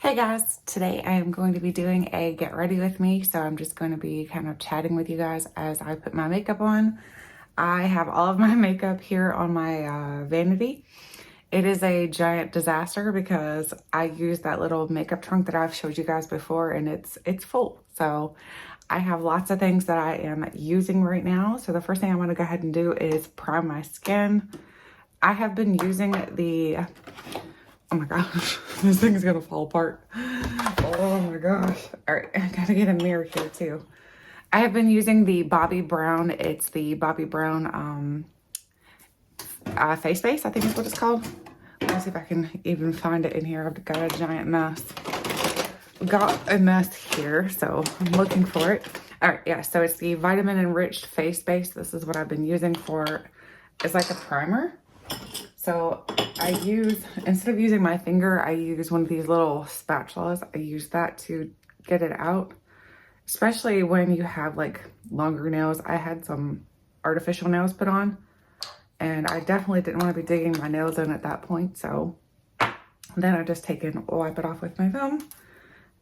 Hey guys, today I am going to be doing a get ready with me. So I'm just going to be kind of chatting with you guys as I put my makeup on. I have all of my makeup here on my vanity. It is a giant disaster because I use that little makeup trunk that I've showed you guys before and it's full. So I have lots of things that I am using right now. So the first thing I'm going to go ahead and do is prime my skin. I have been using the, oh my gosh, this thing's gonna fall apart. Oh my gosh. All right, I gotta get a mirror here too. I have been using the Bobbi Brown. It's the Bobbi Brown face base, I think is what it's called. Let's see if I can even find it in here. I've got a giant mess. Got a mess here, so I'm looking for it. All right, yeah, so it's the Vitamin Enriched face base. This is what I've been using for, it's like a primer. So I use, instead of using my finger, I use one of these little spatulas. I use that to get it out, especially when you have like longer nails. I had some artificial nails put on and I definitely didn't want to be digging my nails in at that point. So then I just wipe it off with my thumb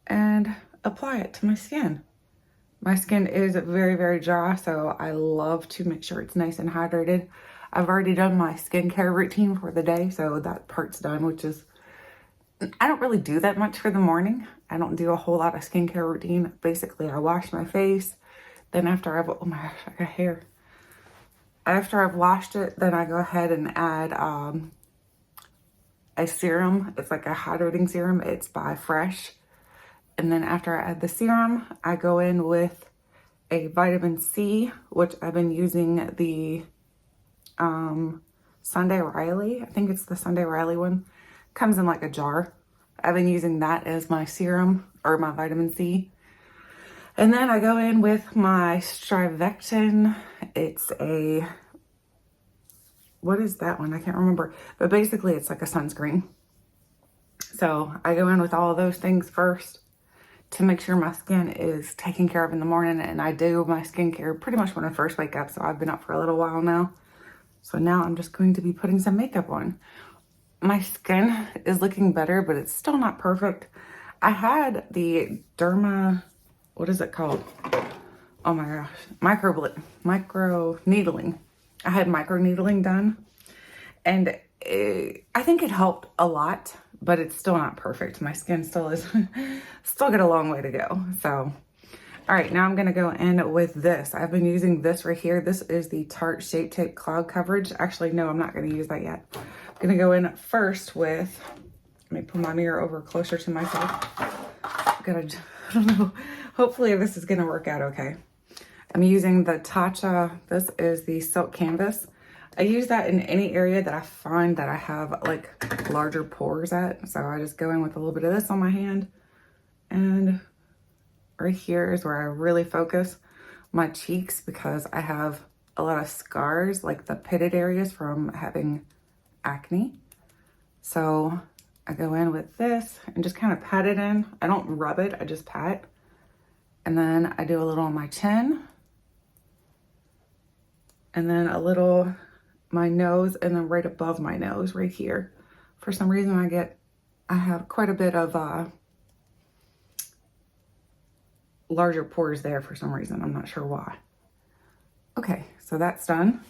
and apply it to my skin. My skin is very, very dry, so I love to make sure it's nice and hydrated. I've already done my skincare routine for the day, so that part's done, which is, I don't really do that much for the morning. I don't do a whole lot of skincare routine. Basically, I wash my face. Then after I've, oh my gosh, I got hair. After I've washed it, then I go ahead and add a serum. It's like a hydrating serum. It's by Fresh. And then after I add the serum, I go in with a vitamin C, which I've been using the Sunday Riley. I think it's the Sunday Riley one. Comes in like a jar. I've been using that as my serum or my vitamin C. And then I go in with my Strivectin. It's a, what is that one? I can't remember. But basically it's like a sunscreen. So I go in with all of those things first to make sure my skin is taken care of in the morning. And I do my skincare pretty much when I first wake up. So I've been up for a little while now. So now I'm just going to be putting some makeup on. My skin is looking better, but it's still not perfect. I had the what is it called? Oh my gosh, micro needling. I had micro needling done and I think it helped a lot, but it's still not perfect. My skin still got a long way to go. So all right, now I'm gonna go in with this. I've been using this right here. This is the Tarte Shape Tape Cloud Coverage. Actually, no, I'm not gonna use that yet. I'm gonna go in first with, let me put my mirror over closer to myself. I don't know, hopefully this is gonna work out okay. I'm using the Tatcha, this is the Silk Canvas. I use that in any area that I find that I have like larger pores at. So I just go in with a little bit of this on my hand and right here is where I really focus my cheeks because I have a lot of scars, like the pitted areas from having acne. So I go in with this and just kind of pat it in. I don't rub it, I just pat. And then I do a little on my chin. And then a little my nose and then right above my nose right here. For some reason I have quite a bit of larger pores there for some reason. I'm not sure why. Okay, so that's done.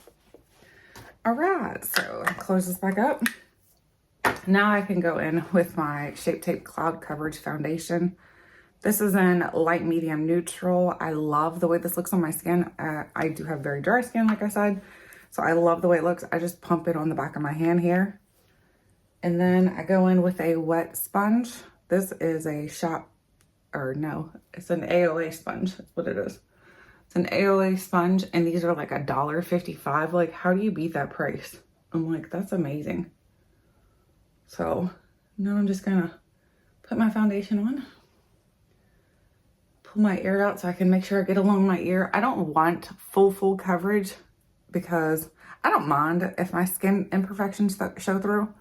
All right, so close this back up. Now I can go in with my Shape Tape Cloud Coverage Foundation. This is in light, medium, neutral. I love the way this looks on my skin. I do have very dry skin, like I said, so I love the way it looks. I just pump it on the back of my hand here. And then I go in with a wet sponge. This is a it's an AOA sponge. That's what it is. It's an AOA sponge, and these are like $1.55. Like, how do you beat that price? I'm like, that's amazing. So now I'm just gonna put my foundation on, pull my ear out so I can make sure I get along my ear. I don't want full coverage because I don't mind if my skin imperfections show through.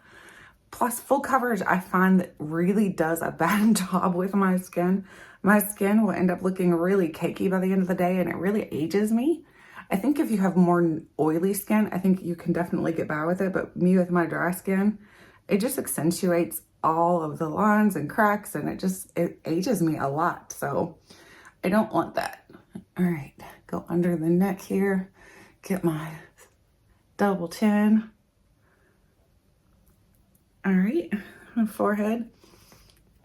Plus, full coverage, I find that really does a bad job with my skin. My skin will end up looking really cakey by the end of the day, and it really ages me. I think if you have more oily skin, I think you can definitely get by with it. But me with my dry skin, it just accentuates all of the lines and cracks, and it ages me a lot. So I don't want that. All right, go under the neck here, get my double chin. All right, my forehead.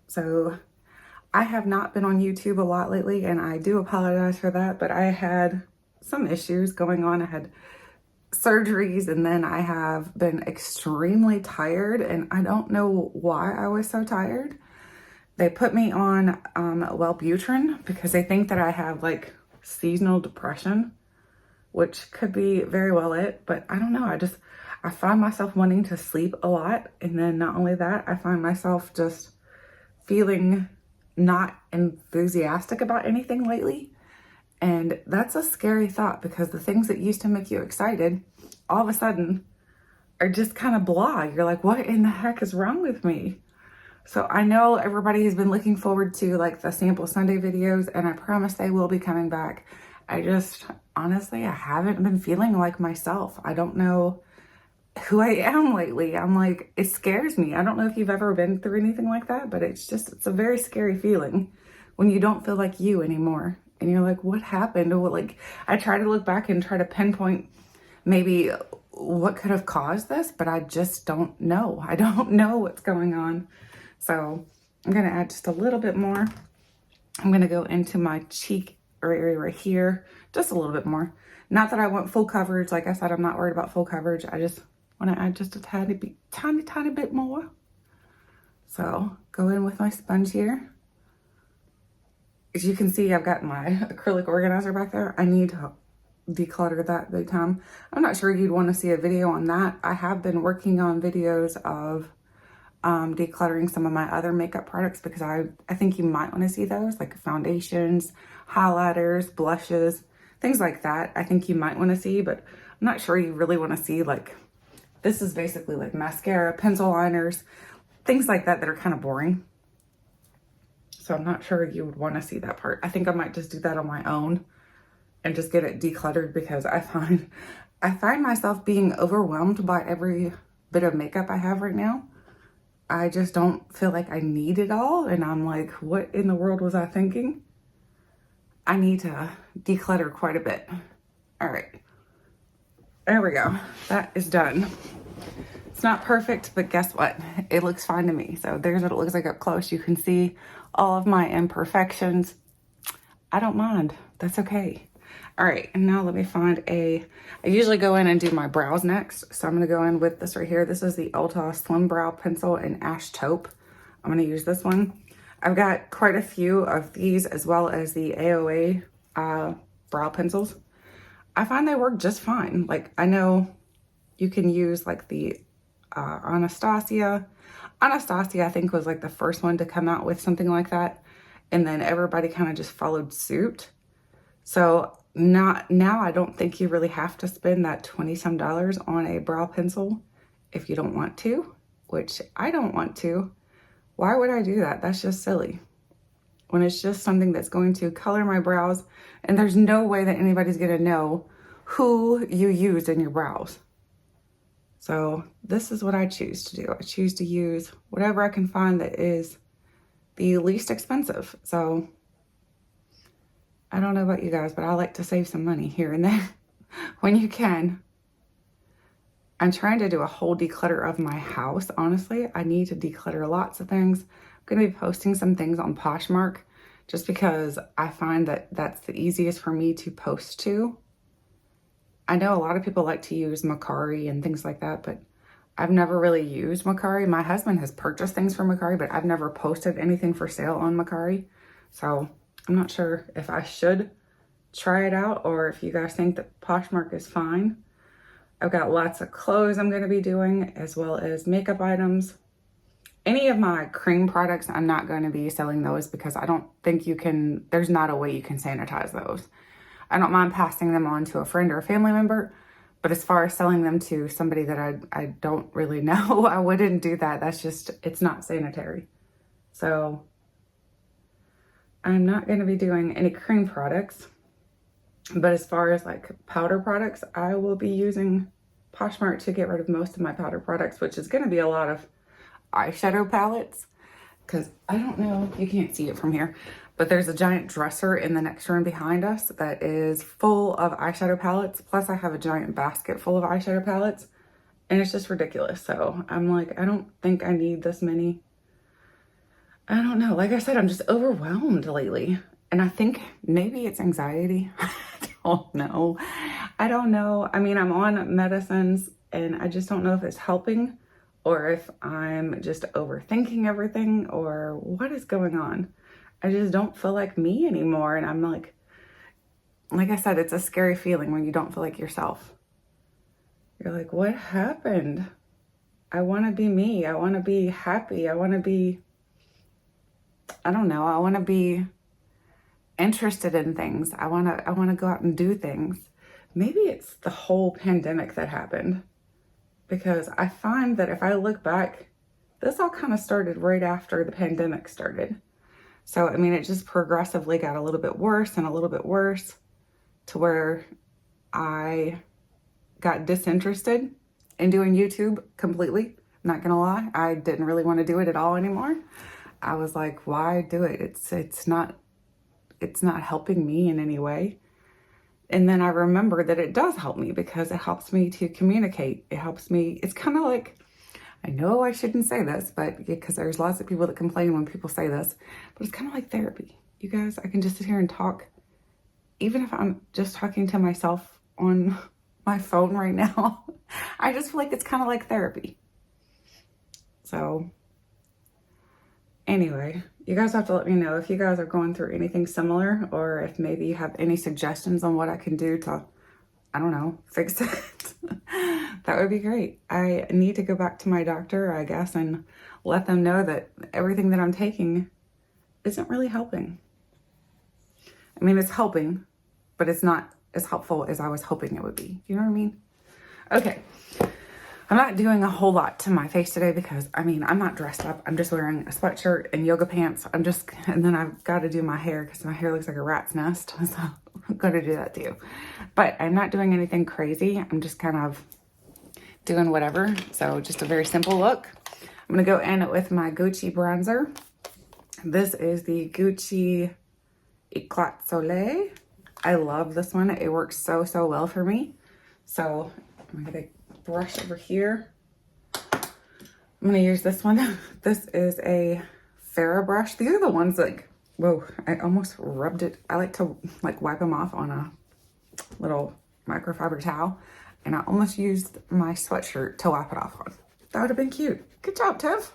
So I have not been on YouTube a lot lately, and I do apologize for that, but I had some issues going on. I had surgeries, and then I have been extremely tired, and I don't know why I was so tired. They put me on Wellbutrin because they think that I have like seasonal depression, which could be very well it, but I don't know. I find myself wanting to sleep a lot, and then not only that, I find myself just feeling not enthusiastic about anything lately. And that's a scary thought, because the things that used to make you excited all of a sudden are just kind of blah. You're like, what in the heck is wrong with me? So I know everybody has been looking forward to like the Sample Sunday videos, and I promise they will be coming back. Honestly, I haven't been feeling like myself. I don't know who I am lately. I'm like, it scares me. I don't know if you've ever been through anything like that, but it's a very scary feeling when you don't feel like you anymore. And you're like, what happened? Or like, I try to look back and try to pinpoint maybe what could have caused this, but I just don't know. I don't know what's going on. So I'm going to add just a little bit more. I'm going to go into my cheek area right here, just a little bit more. Not that I want full coverage. Like I said, I'm not worried about full coverage. I just want to add just a tiny bit more. So go in with my sponge here. As you can see, I've got my acrylic organizer back there. I need to declutter that big time. I'm not sure you'd want to see a video on that. I have been working on videos of decluttering some of my other makeup products, because I think you might want to see those, like foundations, highlighters, blushes, things like that. I think you might want to see, but I'm not sure you really want to see, like, this is basically like mascara, pencil liners, things like that are kind of boring. So I'm not sure you would want to see that part. I think I might just do that on my own and just get it decluttered, because I find myself being overwhelmed by every bit of makeup I have right now. I just don't feel like I need it all. And I'm like, what in the world was I thinking? I need to declutter quite a bit. All right, there we go. That is done. It's not perfect, but guess what? It looks fine to me. So there's what it looks like up close. You can see all of my imperfections. I don't mind. That's okay. All right, and now let me find I usually go in and do my brows next. So I'm gonna go in with this right here. This is the Ulta Slim Brow Pencil in Ash Taupe. I'm gonna use this one. I've got quite a few of these, as well as the AOA brow pencils. I find they work just fine. Like, I know you can use like the Anastasia. Anastasia, I think, was like the first one to come out with something like that. And then everybody kind of just followed suit. So now I don't think you really have to spend that $20-some on a brow pencil if you don't want to, which I don't want to. Why would I do that? That's just silly. When it's just something that's going to color my brows, and there's no way that anybody's gonna know who you used in your brows. So this is what I choose to do. I choose to use whatever I can find that is the least expensive. So I don't know about you guys, but I like to save some money here and there when you can. I'm trying to do a whole declutter of my house. Honestly, I need to declutter lots of things. I'm going to be posting some things on Poshmark just because I find that that's the easiest for me to post to. I know a lot of people like to use Mercari and things like that, but I've never really used Mercari. My husband has purchased things from Mercari, but I've never posted anything for sale on Mercari. So I'm not sure if I should try it out, or if you guys think that Poshmark is fine. I've got lots of clothes I'm going to be doing, as well as makeup items. Any of my cream products, I'm not going to be selling those, because I don't think there's not a way you can sanitize those. I don't mind passing them on to a friend or a family member, but as far as selling them to somebody that I don't really know, I wouldn't do that. It's not sanitary. So I'm not going to be doing any cream products. But as far as like powder products, I will be using Poshmark to get rid of most of my powder products, which is going to be a lot of eyeshadow palettes. Because I don't know, you can't see it from here, but there's a giant dresser in the next room behind us that is full of eyeshadow palettes. Plus I have a giant basket full of eyeshadow palettes, and it's just ridiculous. So I'm like, I don't think I need this many. I don't know. Like I said, I'm just overwhelmed lately. And I think maybe it's anxiety. I don't know. I don't know. I mean, I'm on medicines and I just don't know if it's helping or if I'm just overthinking everything or what is going on. I just don't feel like me anymore. And I'm like I said, it's a scary feeling when you don't feel like yourself. You're like, what happened? I want to be me. I want to be happy. I want to be, I don't know. I want to be interested in things. I want to go out and do things. Maybe it's the whole pandemic that happened, because I find that if I look back, this all kind of started right after the pandemic started. So, I mean, it just progressively got a little bit worse and a little bit worse to where I got disinterested in doing YouTube completely. I'm not gonna lie. I didn't really want to do it at all anymore. I was like, why do it? It's not helping me in any way. And then I remember that it does help me because it helps me to communicate. It helps me. It's kind of like, I know I shouldn't say this, but because there's lots of people that complain when people say this, but it's kind of like therapy. You guys, I can just sit here and talk, even if I'm just talking to myself on my phone right now. I just feel like it's kind of like therapy. So anyway, you guys have to let me know if you guys are going through anything similar, or if maybe you have any suggestions on what I can do to, I don't know, fix it. That would be great. I need to go back to my doctor, I guess, and let them know that everything that I'm taking isn't really helping. I mean, it's helping, but it's not as helpful as I was hoping it would be. You know what I mean? Okay. I'm not doing a whole lot to my face today because, I mean, I'm not dressed up. I'm just wearing a sweatshirt and yoga pants. And then I've got to do my hair because my hair looks like a rat's nest. So I'm going to do that too. But I'm not doing anything crazy. I'm just kind of doing whatever. So just a very simple look. I'm going to go in with my Gucci bronzer. This is the Gucci Éclate Soleil. I love this one. It works so well for me. So I'm going to brush over here. I'm gonna use this one. This is a Farrah brush. These are the ones like, whoa, I almost rubbed it. I like to like wipe them off on a little microfiber towel, and I almost used my sweatshirt to wipe it off on. That would have been cute. Good job, Tiff.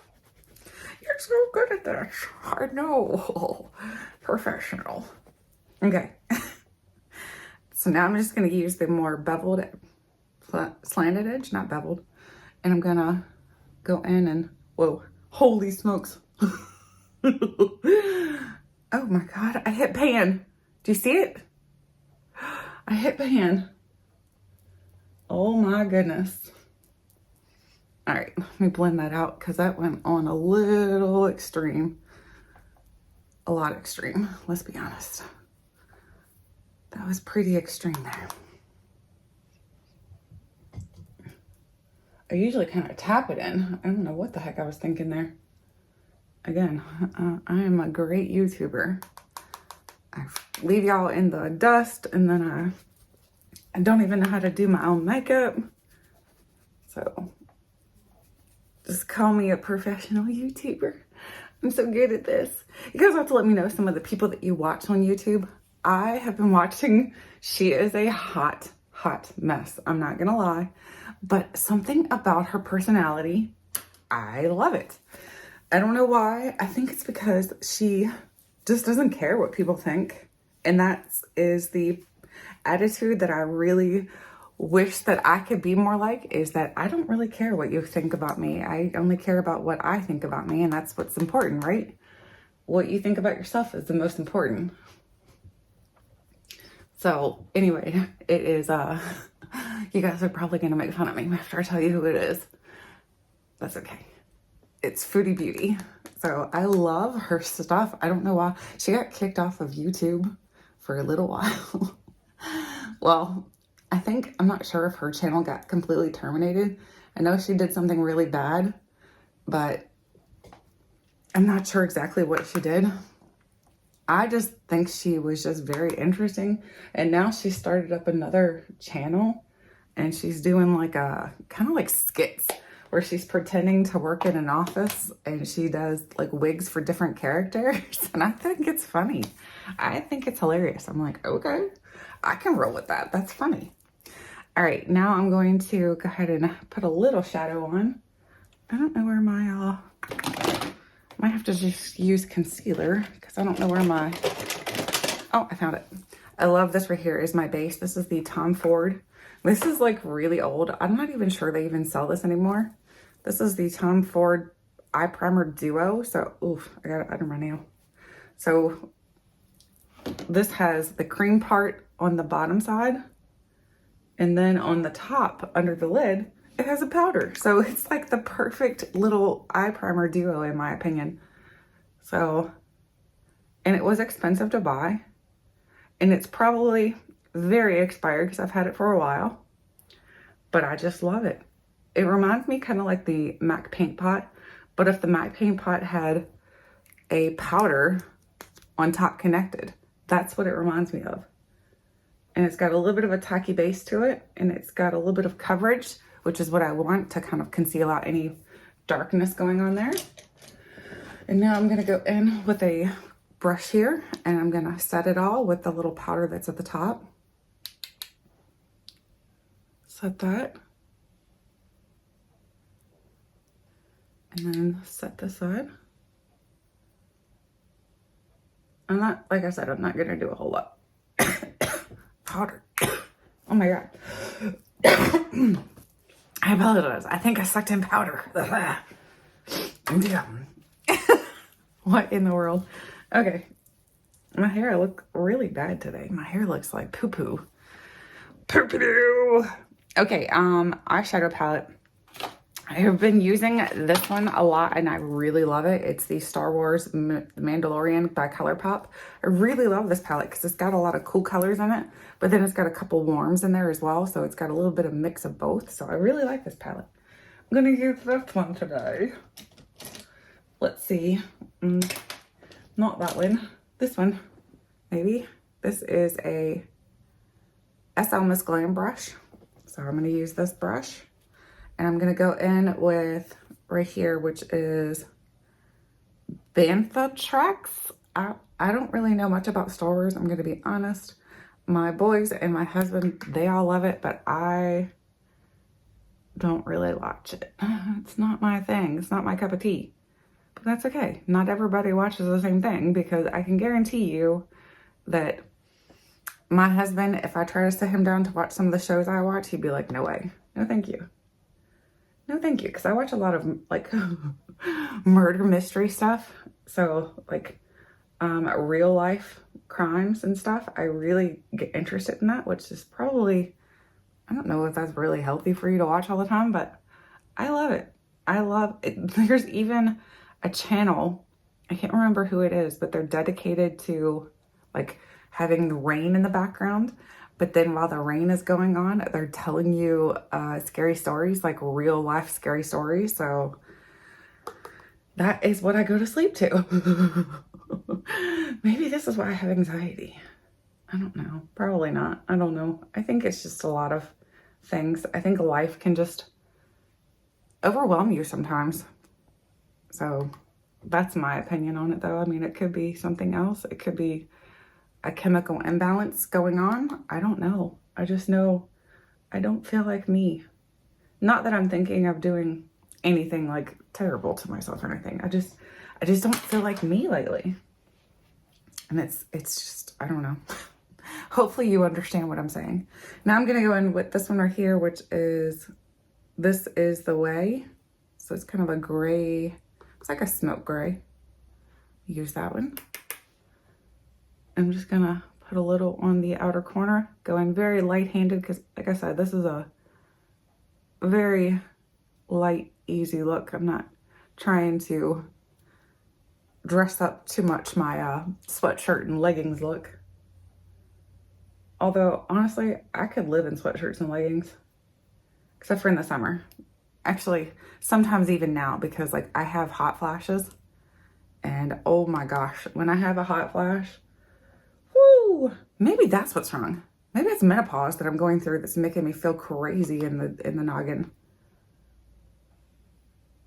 You're so good at this. I know. Professional. Okay. So now I'm just gonna use the more beveled, slanted edge, not beveled, and I'm gonna go in and, whoa, holy smokes. Oh my God, I hit pan. Do you see it? I hit pan. Oh my goodness. All right, let me blend that out because that went on a little extreme. A lot extreme, let's be honest. That was pretty extreme there. I usually kind of tap it in. I don't know what the heck I was thinking there. Again, I am a great YouTuber. I leave y'all in the dust, and then I don't even know how to do my own makeup. So just call me a professional YouTuber. I'm so good at this. You guys have to let me know some of the people that you watch on YouTube. I have been watching. She is a hot mess. I'm not gonna lie. But something about her personality, I love it. I don't know why. I think it's because she just doesn't care what people think. And that is the attitude that I really wish that I could be more like, is that I don't really care what you think about me. I only care about what I think about me. And that's what's important, right? What you think about yourself is the most important. So anyway, it is, you guys are probably going to make fun of me after I tell you who it is. That's okay. It's Foodie Beauty. So I love her stuff. I don't know why. She got kicked off of YouTube for a little while. Well, I'm not sure if her channel got completely terminated. I know she did something really bad, but I'm not sure exactly what she did. I just think she was just very interesting. And now she started up another channel and she's doing like a kind of like skits where she's pretending to work in an office and she does like wigs for different characters. And I think it's funny. I think it's hilarious. I'm like, okay, I can roll with that. That's funny. All right, now I'm going to go ahead and put a little shadow on. I don't know where my, might have to just use concealer because I don't know where my, oh, I found it. I love this right here is my base. This is the Tom Ford. This is like really old. I'm not even sure they even sell this anymore. This is the Tom Ford Eye Primer Duo. So, oof, I got it under my nail. So this has the cream part on the bottom side. And then on the top, under the lid, it has a powder. So it's like the perfect little eye primer duo, in my opinion. So, and it was expensive to buy. And it's probably very expired because I've had it for a while. But I just love it. It reminds me kind of like the MAC Paint Pot. But if the MAC Paint Pot had a powder on top connected, that's what it reminds me of. And it's got a little bit of a tacky base to it. And it's got a little bit of coverage, which is what I want to kind of conceal out any darkness going on there. And now I'm going to go in with a brush here and I'm going to set it all with the little powder that's at the top. Set that. And then set this side. I'm not, like I said, I'm not going to do a whole lot. Powder. Oh my God. I apologize. I think I sucked in powder. Damn. What in the world? Okay. My hair look really bad today. My hair looks like poo-poo. Poo-poo. Okay, eyeshadow palette. I have been using this one a lot and I really love it. It's the Star Wars Mandalorian by Colourpop. I really love this palette because it's got a lot of cool colors in it, but then it's got a couple warms in there as well. So it's got a little bit of mix of both. So I really like this palette. I'm going to use this one today. Let's see. Not that one. This one, maybe. This is a SL Miss Glam brush. So I'm going to use this brush. And I'm going to go in with right here, which is Bantha Tracks. I don't really know much about Star Wars. I'm going to be honest. My boys and my husband, they all love it, but I don't really watch it. It's not my thing. It's not my cup of tea. But that's okay. Not everybody watches the same thing because I can guarantee you that my husband, if I try to sit him down to watch some of the shows I watch, he'd be like, no way. No, thank you. No, thank you. Because I watch a lot of like murder mystery stuff. So like real life crimes and stuff. I really get interested in that, which is probably, I don't know if that's really healthy for you to watch all the time, but I love it. I love it. There's even a channel, I can't remember who it is, but they're dedicated to like having the rain in the background. But then while the rain is going on, they're telling you scary stories, like real life scary stories. So that is what I go to sleep to. Maybe this is why I have anxiety. I don't know. Probably not. I don't know. I think it's just a lot of things. I think life can just overwhelm you sometimes. So that's my opinion on it, though. I mean, it could be something else. It could be a chemical imbalance going on. I don't know. I just know I don't feel like me. Not that I'm thinking of doing anything like terrible to myself or anything. I just don't feel like me lately. And it's just, I don't know. Hopefully you understand what I'm saying. Now I'm going to go in with this one right here, which is, this is The Way. So it's kind of a gray, it's like a smoke gray. Use that one. I'm just gonna put a little on the outer corner, going very light-handed because, like I said, this is a very light, easy look. I'm not trying to dress up too much my sweatshirt and leggings look. Although, honestly, I could live in sweatshirts and leggings, except for in the summer. Actually, sometimes even now because, like, I have hot flashes And oh my gosh, when I have a hot flash, whoo, maybe that's what's wrong. Maybe it's menopause that I'm going through that's making me feel crazy in the noggin.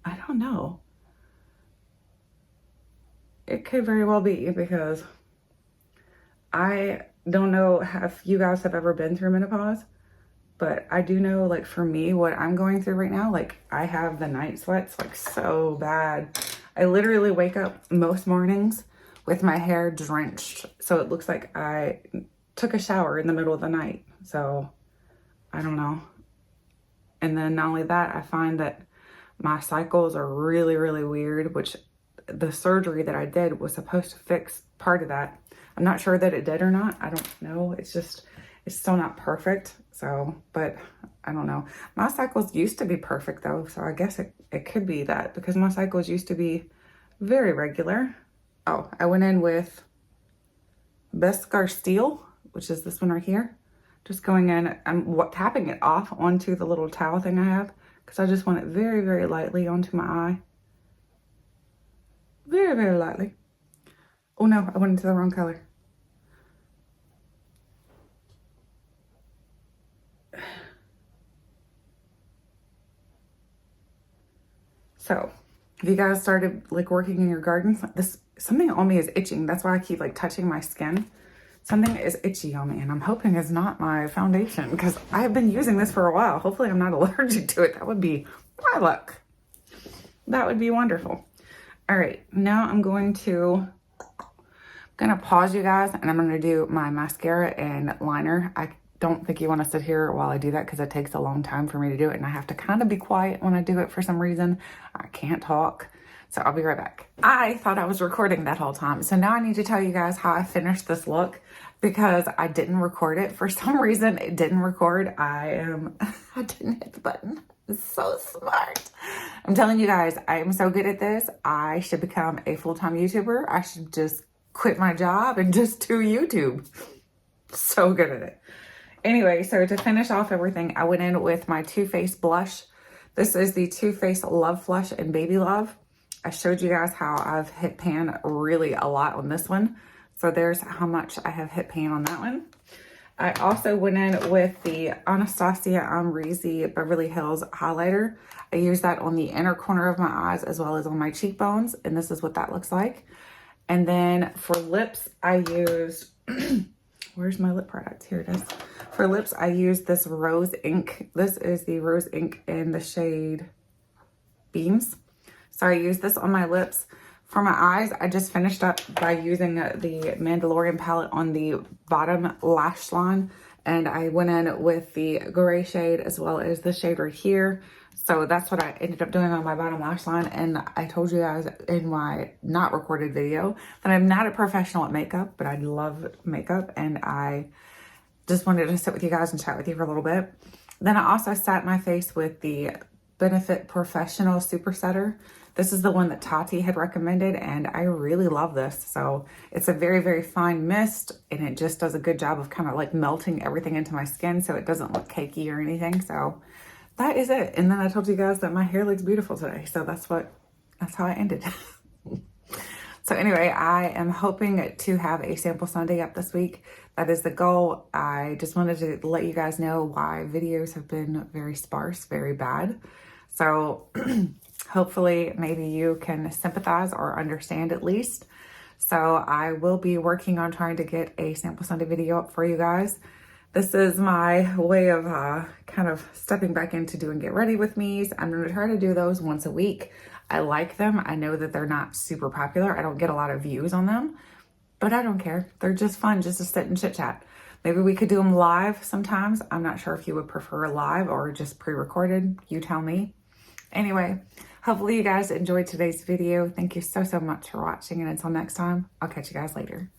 I don't know. It could very well be, because I don't know if you guys have ever been through menopause, but I do know, like, for me, what I'm going through right now, like, I have the night sweats, like, so bad. I literally wake up most mornings with my hair drenched, so it looks like I took a shower in the middle of the night. So I don't know. And then not only that, I find that my cycles are really, really weird, which the surgery that I did was supposed to fix part of that. I'm not sure that it did or not. I don't know. It's still not perfect. So, but I don't know. My cycles used to be perfect though. So I guess it could be that, because my cycles used to be very regular. Oh, I went in with Bescar Steel, which is this one right here. Just going in, I'm tapping it off onto the little towel thing I have, because I just want it very, very lightly onto my eye. Very, very lightly. Oh no, I went into the wrong color. So, if you guys started like working in your garden, something on me is itching. That's why I keep like touching my skin. Something is itchy on me, and I'm hoping it's not my foundation, because I've been using this for a while. Hopefully I'm not allergic to it. That would be my luck. That would be wonderful. All right, now I'm gonna pause you guys, and I'm gonna do my mascara and liner. I don't think you want to sit here while I do that, because it takes a long time for me to do it, and I have to kind of be quiet when I do it for some reason. I can't talk. So I'll be right back. I thought I was recording that whole time. So now I need to tell you guys how I finished this look, because I didn't record it. For some reason, it didn't record. I didn't hit the button. It's so smart. I'm telling you guys, I am so good at this. I should become a full-time YouTuber. I should just quit my job and just do YouTube. So good at it. Anyway, so to finish off everything, I went in with my Too Faced blush. This is the Too Faced Love Flush in Baby Love. I showed you guys how I've hit pan really a lot on this one. So there's how much I have hit pan on that one. I also went in with the Anastasia Amrezy Beverly Hills Highlighter. I use that on the inner corner of my eyes as well as on my cheekbones. And this is what that looks like. And then for lips, I used, where's my lip product? Here it is. For lips, I used this Rose Ink. This is the Rose Ink in the shade Beams. So I used this on my lips. For my eyes, I just finished up by using the Mandalorian palette on the bottom lash line. And I went in with the gray shade as well as the shade right here. So that's what I ended up doing on my bottom lash line. And I told you guys in my not recorded video that I'm not a professional at makeup, but I love makeup. And I just wanted to sit with you guys and chat with you for a little bit. Then I also sat my face with the Benefit Professional Super Setter. This is the one that Tarte had recommended, and I really love this. So it's a very, very fine mist, and it just does a good job of kind of like melting everything into my skin so it doesn't look cakey or anything. So that is it. And then I told you guys that my hair looks beautiful today. So that's how I ended. So anyway, I am hoping to have a sample Sunday up this week. That is the goal. I just wanted to let you guys know why videos have been very sparse, very bad. So hopefully maybe you can sympathize or understand at least. So I will be working on trying to get a sample Sunday video up for you guys. This is my way of kind of stepping back into doing get ready with me's. I'm going to try to do those once a week. I like them. I know that they're not super popular. I don't get a lot of views on them, but I don't care. They're just fun just to sit and chit chat. Maybe we could do them live sometimes. I'm not sure if you would prefer live or just pre-recorded. You tell me. Anyway, hopefully you guys enjoyed today's video. Thank you so, so much for watching. And until next time, I'll catch you guys later.